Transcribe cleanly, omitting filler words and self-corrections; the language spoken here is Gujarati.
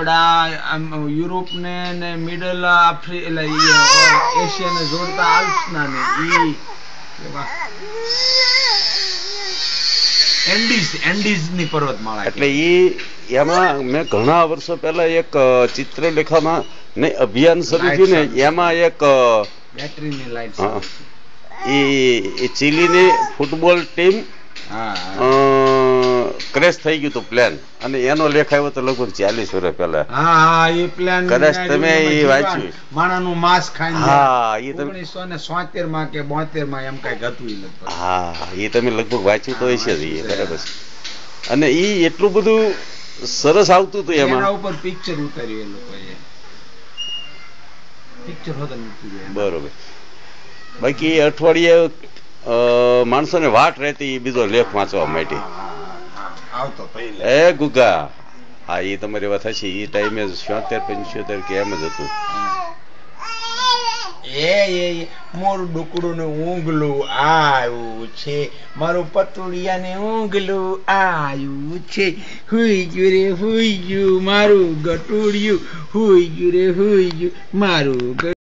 આપડા યુરોપ ને મિડલ એશિયા ને જોડતા આલ્પ્સના ને એન્ડીઝ ની પર્વતમાળા. એટલે એમાં મેં ઘણા વર્ષો પહેલા એક ચિત્રલેખામાં ને અભિયાન શરૂ થયું ને એમાં એક બેટરીની લાઈટ એ ચીલીની ફૂટબોલ ટીમ ક્રેશ થઈ ગયું હતું પ્લેન, અને એનો લેખ આવ્યો તો લગભગ 40 વર્ષ પહેલા. હા, એ પ્લેન કદાચ તમે એ વાંચ્યું, માણાનું માંસ ખાઈને. હા, એ 1977 માં કે 72 માં એમ કઈક હતું એ લગભગ. હા, એ તમે લગભગ વાંચ્યું તો હશે જ. બરાબર છે. અને એ એટલું બધું સરસ આવતું હતું એના ઉપર પિક્ચર ઉતાર્યું એ લોકોએ. પિક્ચર હોત બરોબર. બાકી અઠવાડિયે માણસોને વાટ રહેતી બીજો લેખ વાંચવા માટે. એ ગુગા, હા, એ તમારી વાત હશે. એ ટાઈમે 77-75 કે એમ જ હતું. એ મોરું ડુકડું ને ઊંઘલું આવ્યું છે, મારું પતુડિયા ને ઊંઘલું આવ્યું છે, હુઈ ગયું રે હુઈ ગયું મારું ગટુડિયું, હુઈ ગયું રે હુઈ ગયું મારું